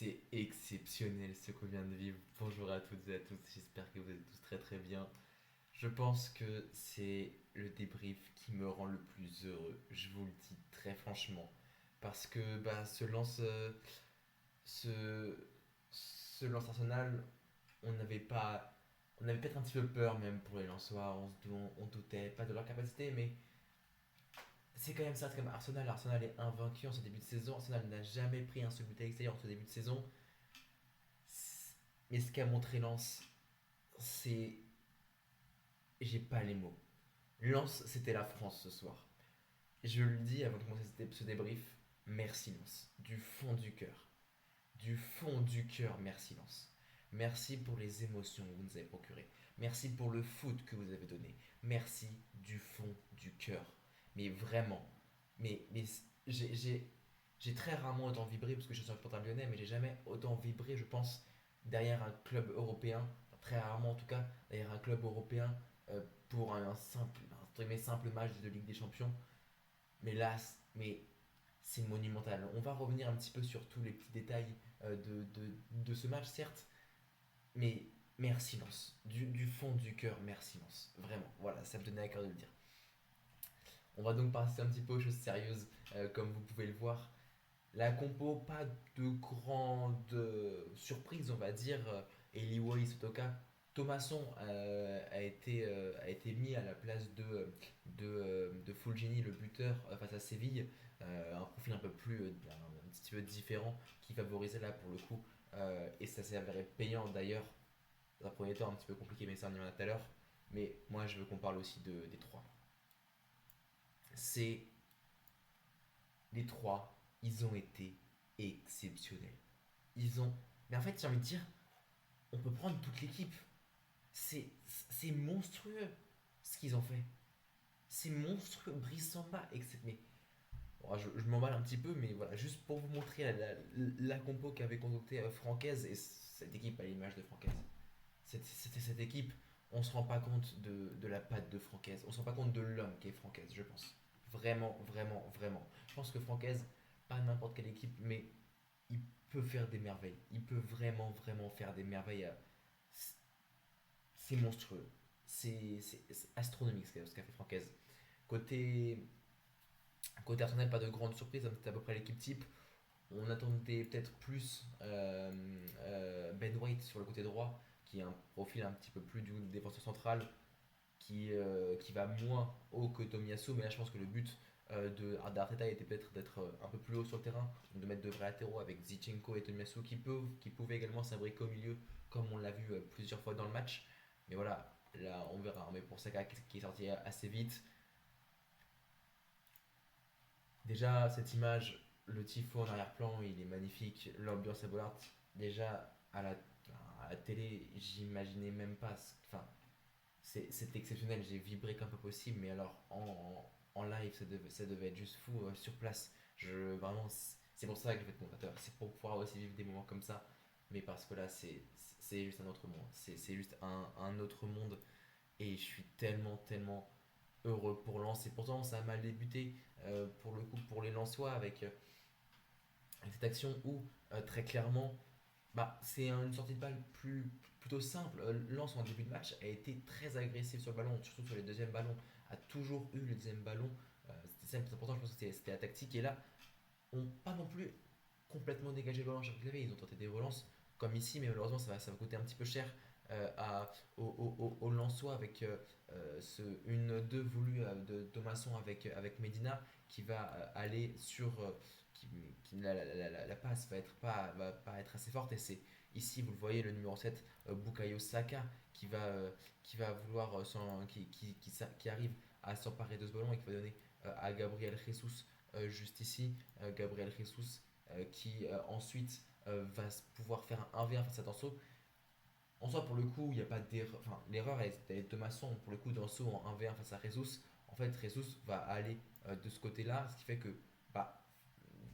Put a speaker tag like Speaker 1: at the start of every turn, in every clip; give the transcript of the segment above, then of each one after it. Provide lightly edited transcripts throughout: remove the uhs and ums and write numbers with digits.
Speaker 1: C'est exceptionnel ce qu'on vient de vivre. Bonjour à toutes et à tous, j'espère que vous êtes tous très très bien. Je pense que c'est le débrief qui me rend le plus heureux, je vous le dis très franchement. Parce que ce, ce lance Arsenal, on avait peut-être un petit peu peur même pour les Lensois, on doutait pas de leur capacité, mais c'est quand même ça, c'est comme Arsenal. Arsenal est invaincu en ce début de saison. Arsenal n'a jamais pris un seul but à l'extérieur en ce début de saison. Mais ce qu'a montré Lens, c'est. J'ai pas les mots. Lens, c'était la France ce soir. Je le dis avant de commencer ce débrief. Merci Lens. Du fond du cœur. Du fond du cœur, merci Lens. Merci pour les émotions que vous nous avez procurées. Merci pour le foot que vous avez donné. Merci du fond du cœur. Mais vraiment. Mais j'ai très rarement autant vibré parce que je suis un supporter lyonnais, mais j'ai jamais autant vibré, je pense, derrière un club européen, très rarement en tout cas, derrière un club européen pour un simple match de Ligue des Champions. Mais là, c'est monumental. On va revenir un petit peu sur tous les petits détails de ce match, certes, mais merci Lens. Du fond du cœur, merci Lens. Vraiment, voilà, ça me tenait à cœur de le dire. On va donc passer un petit peu aux choses sérieuses, comme vous pouvez le voir. La compo, pas de grande surprise, on va dire. Eliwo Sotoka, Thomasson a été mis à la place de Fulgini, le buteur, face à Séville. Un profil un petit peu différent qui favorisait là pour le coup. Et ça s'est avéré payant d'ailleurs. Dans un premier temps, un petit peu compliqué, mais ça on y en a tout à l'heure. Mais moi, je veux qu'on parle aussi des trois. C'est les trois, ils ont été exceptionnels. Ils ont. Mais en fait, j'ai envie de dire, on peut prendre toute l'équipe. C'est monstrueux ce qu'ils ont fait. C'est monstrueux. Brissamba, mais bon, je m'emballe un petit peu, mais voilà, juste pour vous montrer la compo qu'avait concocté Francaise et cette équipe à l'image de Francaise. Cette équipe, on se rend pas compte de la patte de Francaise. On se rend pas compte de l'homme qui est Francaise, je pense. Vraiment, vraiment, vraiment. Je pense que Francaise, pas n'importe quelle équipe, mais il peut faire des merveilles. Il peut vraiment, vraiment faire des merveilles. C'est monstrueux. C'est astronomique ce qu'a fait Francaise. Côté, côté Arsenal, pas de grande surprise, hein, c'était à peu près l'équipe type. On attendait peut-être plus Ben White sur le côté droit, qui a un profil un petit peu plus du défenseur central, qui va moins haut que Tomiyasu. Mais là, je pense que le but d'Arteta était peut-être d'être un peu plus haut sur le terrain, de mettre de vrais latéraux avec Zichenko et Tomiyasu qui pouvaient également s'imbriquer au milieu, comme on l'a vu plusieurs fois dans le match. Mais voilà, là, on verra. Mais pour Saka qui est sorti assez vite, déjà, cette image, le tifo en arrière-plan, il est magnifique. L'ambiance à Bollard, déjà, à la télé, j'imaginais même pas. Enfin, c'est exceptionnel. J'ai vibré comme pas possible. Mais alors, en live, ça devait être juste fou sur place. Vraiment, c'est pour ça que je vais être commentateur. C'est pour pouvoir aussi vivre des moments comme ça. Mais parce que là, c'est juste un autre monde. C'est juste un autre monde. Et je suis tellement, tellement heureux pour Lens. Et pourtant, ça a mal débuté pour le coup pour les Lensois avec cette action où très clairement c'est une sortie de balle plutôt simple. Lens en début de match a été très agressif sur le ballon, surtout sur les deuxièmes ballons, a toujours eu le deuxième ballon. C'était ça le plus important, je pense que c'était la tactique. Et là, on pas non plus complètement dégagé le ballon à chaque fois. Ils ont tenté des relances comme ici, mais malheureusement ça va coûter un petit peu cher au Lensois avec une 2 voulu de Thomasson avec Medina qui va aller la passe va pas être assez forte et c'est ici vous le voyez le numéro 7 Bukayo Saka qui va vouloir qui arrive à s'emparer de ce ballon et qui va donner à Gabriel Jesus juste ici Gabriel Jesus qui ensuite va pouvoir faire un 1v1 face à Danso. En soi, pour le coup, il n'y a pas d'erreur. Enfin, l'erreur est de maçon. Pour le coup, Danso en 1v1 face à Jesus, en fait, Jesus va aller de ce côté-là, ce qui fait que bah,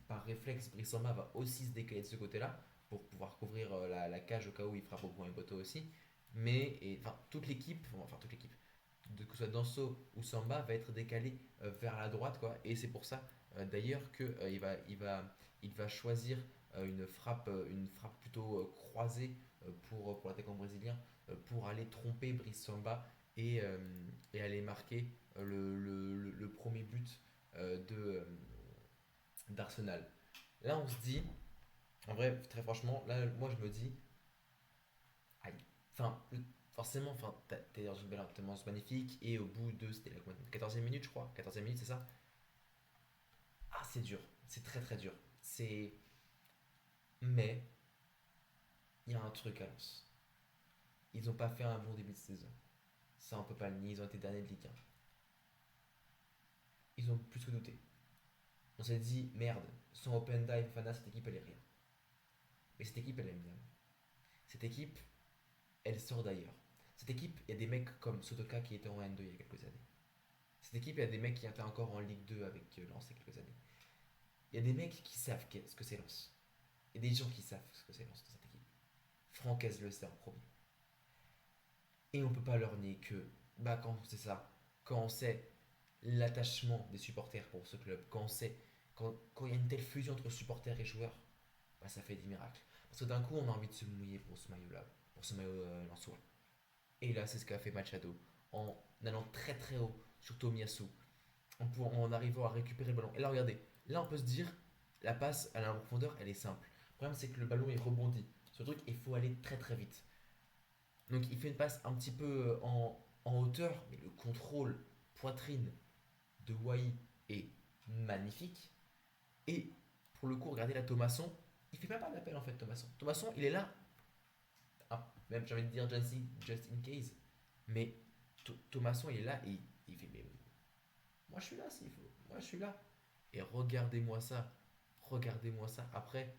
Speaker 1: par réflexe, Brissamba va aussi se décaler de ce côté-là pour pouvoir couvrir la cage au cas où il frappe au point et poteau aussi. Enfin, toute l'équipe, que ce soit Danso ou Samba, va être décalée vers la droite, quoi. Et c'est pour ça, d'ailleurs, qu'il il va choisir une frappe plutôt croisée pour l'attaquant brésilien pour aller tromper Brice Samba et aller marquer le premier but d'Arsenal. Là, on se dit, en vrai, très franchement, là, moi, je me dis, aïe. Enfin, forcément, enfin, t'es dans une belle ambiance magnifique, et au bout de, c'était la 14e minute, je crois, 14e minute, c'est ça. Ah, c'est dur, c'est très très dur. C'est. Mais, il y a un truc à Lens. Ils n'ont pas fait un bon début de saison. Ça, on peut pas le nier, ils ont été derniers de Ligue 1. Ils ont plus que douté. On s'est dit, merde, sans Openda et Fofana, cette équipe, elle est rien. Mais cette équipe, elle aime bien. Cette équipe, elle sort d'ailleurs. Cette équipe, il y a des mecs comme Sotoka qui était en N2 il y a quelques années. Cette équipe, il y a des mecs qui étaient encore en Ligue 2 avec Lens il y a quelques années. Il y a des mecs qui savent ce que c'est Lens. Il y a des gens qui savent ce que c'est Lens dans cette équipe. Francaise le sait en premier. Et on peut pas leur nier que, bah, quand c'est ça, quand on sait l'attachement des supporters pour ce club, quand on sait, quand il y a une telle fusion entre supporters et joueurs, bah, ça fait des miracles. Parce que d'un coup, on a envie de se mouiller pour ce maillot-là, pour ce maillot lensois. Et là, c'est ce qu'a fait Machado, en allant très très haut sur Tomiyasu, en arrivant à récupérer le ballon. Et là, regardez, là, on peut se dire, la passe à la profondeur, elle est simple. Le problème, c'est que le ballon, il rebondit. Ce truc, il faut aller très très vite. Donc, il fait une passe un petit peu en hauteur, mais le contrôle poitrine de Wai est magnifique. Et pour le coup, regardez là, Thomasson, il fait même pas d'appel en fait, Thomasson. Thomasson, il est là, ah, même j'ai envie de dire just in case, mais Thomasson, il est là et il fait, mais moi je suis là s'il faut, moi je suis là. Et regardez-moi ça. Après,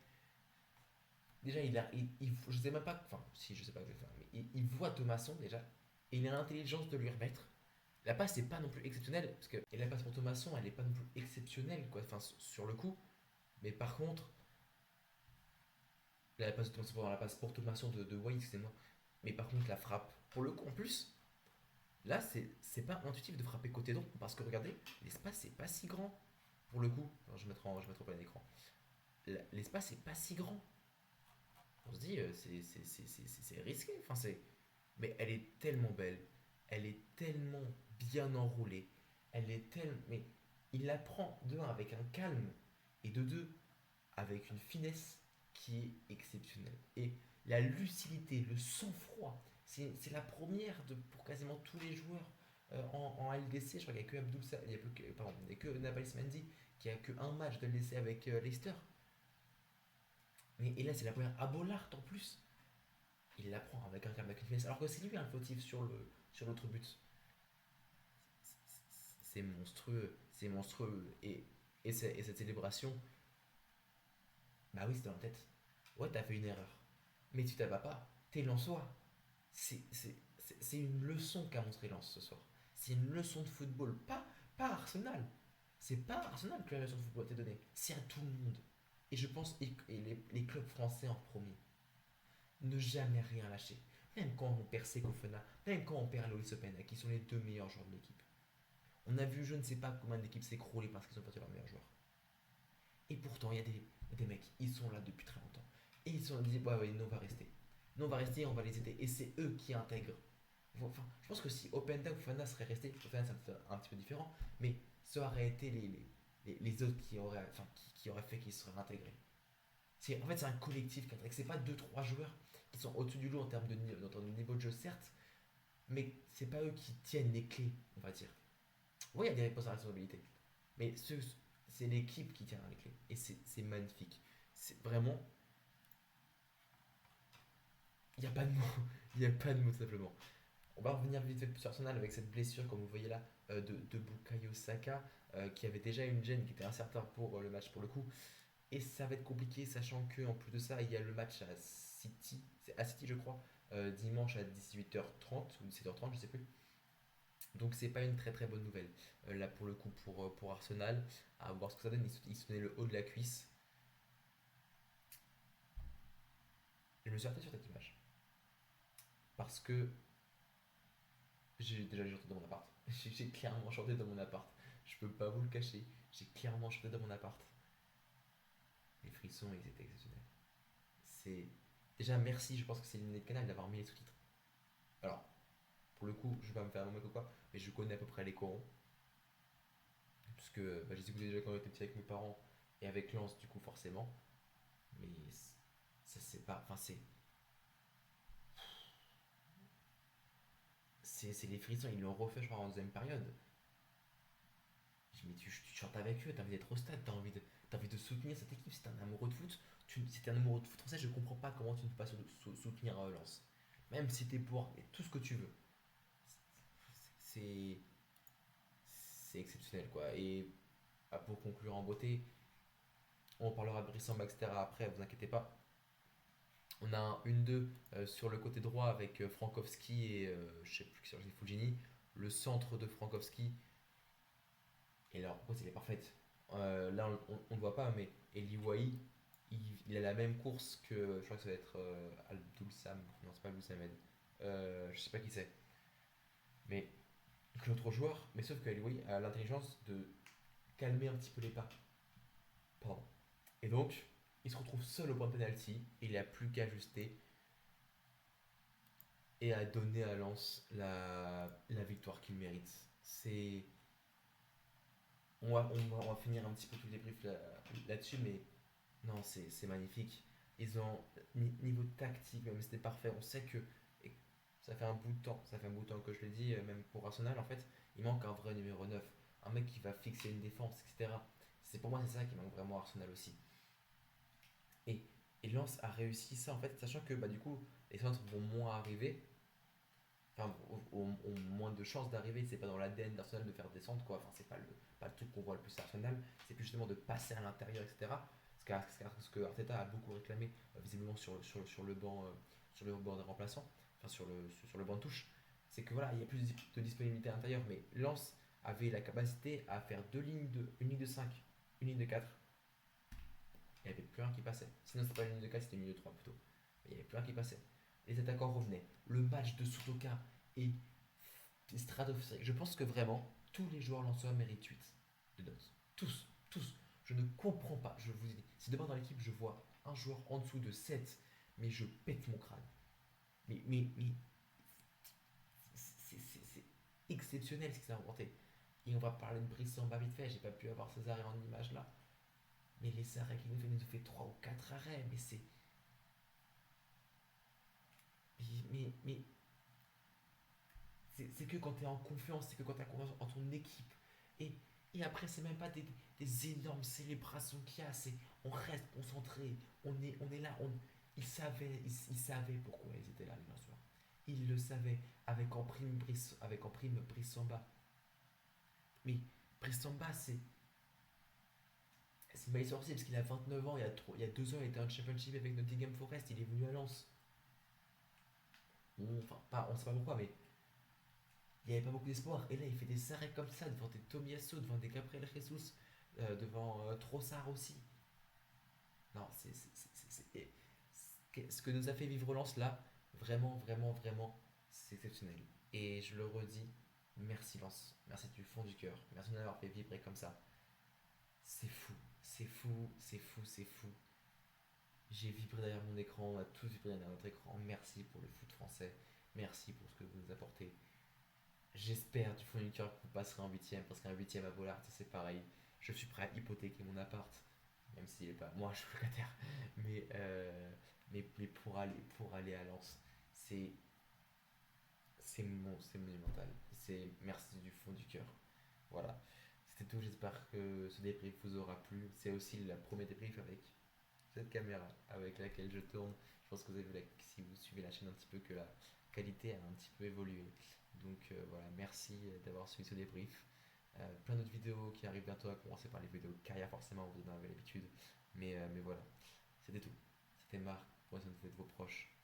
Speaker 1: déjà, je sais même pas, enfin, si je sais pas, mais il voit Thomasson déjà, et il a l'intelligence de lui remettre. La passe n'est pas non plus exceptionnelle, parce que et la passe pour Thomasson, elle n'est pas non plus exceptionnelle, quoi, enfin, sur le coup. Mais par contre, la passe pour Thomasson de Wai, excusez-moi. Mais par contre, la frappe, pour le coup, en plus, là, c'est pas intuitif de frapper côté droit, parce que regardez, l'espace, c'est pas si grand, pour le coup. Alors, je vais mettre au plein écran. L'espace, c'est pas si grand. On se dit, c'est risqué, enfin, c'est. Mais elle est tellement belle, elle est tellement bien enroulée, elle est tellement. Mais il la prend de un avec un calme et de deux avec une finesse qui est exceptionnelle. Et la lucidité, le sang-froid, c'est la première pour quasiment tous les joueurs en LDC. Je crois qu'il n'y a que Abdul il y a que, pardon, il y a que Nabalis Mendy qui a que un match de LDC avec Leicester. Mais et là, c'est la première à Bollard en plus. Il la prend avec un calme, avec une finesse. Alors que c'est lui un fautif sur l'autre but. C'est monstrueux, c'est monstrueux. Et cette célébration, bah oui, c'était en tête. Ouais, t'as fait une erreur. Mais tu t'abats pas. T'es Lensois. C'est une leçon qu'a montré Lens ce soir. C'est une leçon de football. Pas Arsenal. C'est pas Arsenal que la leçon de football a été donnée. C'est à tout le monde. Et je pense, et les clubs français en premier, ne jamais rien lâcher. Même quand on perd Seko Fofana, même quand on perd Loïs Openda, qui sont les deux meilleurs joueurs de l'équipe. On a vu je ne sais pas combien d'équipes s'écrouler parce qu'ils ont perdu leurs meilleurs joueurs. Et pourtant, il y a des mecs, ils sont là depuis très longtemps. Et ils se sont dit, ouais, ouais, nous on va rester. Nous on va rester, on va les aider. Et c'est eux qui intègrent. Enfin, je pense que si Openda ou Fofana seraient restés, Fofana c'est un petit peu différent, mais ça aurait été les autres qui auraient fait qu'ils seraient intégrés. En fait, c'est un collectif qui intègre. C'est pas deux trois joueurs qui sont au-dessus du lot en termes de niveau de jeu, certes, mais c'est pas eux qui tiennent les clés, on va dire. Oui, il y a des réponses à responsabilité. Mais c'est l'équipe qui tient les clés. Et c'est magnifique. C'est vraiment. Il n'y a pas de mots. Il n'y a pas de mots, simplement. On va revenir vite fait sur Arsenal avec cette blessure, comme vous voyez là, de Bukayo Saka, qui avait déjà une gêne, qui était incertain pour le match pour le coup. Et ça va être compliqué, sachant que en plus de ça, il y a le match à City, c'est à City je crois, dimanche à 18h30 ou 17h30, je sais plus. Donc c'est pas une très très bonne nouvelle. Là pour le coup pour Arsenal, à voir ce que ça donne, il se tenait le haut de la cuisse. Je me suis arrêté sur cette image. Parce que j'ai déjà chanté dans mon appart. J'ai clairement chanté dans mon appart. Je peux pas vous le cacher. J'ai clairement chanté dans mon appart. Les frissons, ils étaient exceptionnels. C'est. Déjà, merci, je pense que c'est l'idée de Canal d'avoir mis les sous-titres. Alors, pour le coup, je vais pas me faire un mec ou quoi, mais je connais à peu près les corons. Parce que bah, je les écoutais déjà quand j'étais petit avec mes parents et avec Lance, du coup, forcément. Mais ça, c'est pas. Enfin, c'est les frissons, ils l'ont refait, je crois, en deuxième période. Je dis, mais tu chantes avec eux, t'as envie d'être au stade, t'as envie de soutenir cette équipe. Si t'es un amoureux de foot, si t'es un amoureux de foot français, je comprends pas comment tu ne peux pas soutenir Lens. Même si t'es pour, mais tout ce que tu veux. C'est c'est exceptionnel, quoi. Et bah, pour conclure en beauté, on parlera de Brissamba, etc. après, vous inquiétez pas. On a un 1-2 sur le côté droit avec Frankowski et je sais plus qui c'est Fulgini. Le centre de Frankowski. Et alors, pourquoi il est parfaite. Là, on ne voit pas, mais Eli Wahi, il a la même course que. Je crois que ça va être Abdul Sam. Non, c'est pas Abdul Samed. Je sais pas qui c'est. Mais que l'autre joueur. Mais sauf que Eli Wahi a l'intelligence de calmer un petit peu les pas. Pardon. Et donc, il se retrouve seul au point de penalty. Et il n'a plus qu'à ajuster et à donner à Lens la victoire qu'il mérite. C'est. On va finir un petit peu tout le débrief là-dessus, mais non, c'est magnifique. Ils ont, niveau tactique, même c'était parfait. On sait que, et ça fait un bout de temps, ça fait un bout de temps que je le dis, même pour Arsenal, en fait, il manque un vrai numéro 9, un mec qui va fixer une défense, etc. Pour moi, c'est ça qui manque vraiment à Arsenal aussi. Et, et Lens a réussi ça, en fait, sachant que bah, du coup, les centres vont moins arriver, enfin, ont moins de chances d'arriver. C'est pas dans l'ADN d'Arsenal de faire descendre, quoi. Enfin, c'est pas le truc qu'on voit le plus à Arsenal. C'est plus justement de passer à l'intérieur, etc. Ce que Arteta a beaucoup réclamé, visiblement sur le banc, sur le banc des remplaçants, enfin sur le banc de touche. C'est que voilà, il y a plus de disponibilité à l'intérieur, mais Lens avait la capacité à faire une ligne de 5, une ligne de 4. Il n'y avait plus un qui passait. Sinon, c'était pas une ligne de 4, c'était une ligne de 3 plutôt. Mais il n'y avait plus un qui passait. Les attaquants revenaient. Le match de Sutoka est stratosphérique. Je pense que vraiment, tous les joueurs lanceurs méritent 8 de notes. Tous, tous. Je ne comprends pas. Je vous dis, si demain dans l'équipe, je vois un joueur en dessous de 7, mais je pète mon crâne. Mais c'est exceptionnel ce qu'il a inventé. Et on va parler de Brice en bas vite fait. J'ai pas pu avoir ces arrêts en image là. Mais les arrêts qu'il nous fait 3 ou 4 arrêts. Mais c'est. Mais c'est que quand tu es en confiance, c'est que quand tu as confiance en ton équipe. Et, et après, c'est même pas des énormes célébrations qu'il y a, c'est on reste concentré, on est là. Ils savaient pourquoi ils étaient là, les lanceurs. Ils le savaient avec en prime Brice Samba. Mais Brice Samba, c'est pas sorcier parce qu'il a 29 ans, il y a 2 ans, il était en championship avec Nottingham Forest, il est venu à Lens. Enfin, pas, on sait pas pourquoi, mais il n'y avait pas beaucoup d'espoir. Et là, il fait des arrêts comme ça devant des Tomiyasu, devant des Gabriel Jesus, devant Trossard aussi. Non, ce que nous a fait vivre Lens là, vraiment, vraiment, vraiment, c'est exceptionnel. Et je le redis, merci Lens, merci du fond du cœur, merci de m'avoir fait vibrer comme ça. C'est fou, c'est fou, c'est fou, c'est fou. J'ai vibré derrière mon écran, on a tous vibré derrière notre écran. Merci pour le foot français, merci pour ce que vous nous apportez. J'espère du fond du cœur que vous passerez en huitième, parce qu'un huitième à Bollard, c'est pareil. Je suis prêt à hypothéquer mon appart, même s'il est pas. Moi, je suis locataire, mais, mais pour aller à Lens, c'est c'est monumental. C'est merci du fond du cœur. Voilà. C'était tout. J'espère que ce débrief vous aura plu. C'est aussi le premier débrief avec cette caméra avec laquelle je tourne. Je pense que vous avez vu, si vous suivez la chaîne un petit peu, que la qualité a un petit peu évolué. Donc voilà, merci d'avoir suivi ce débrief. Plein d'autres vidéos qui arrivent bientôt, à commencer par les vidéos de carrière, forcément, vous en avez l'habitude. Mais voilà, c'était tout. C'était Marc, pour de vos proches.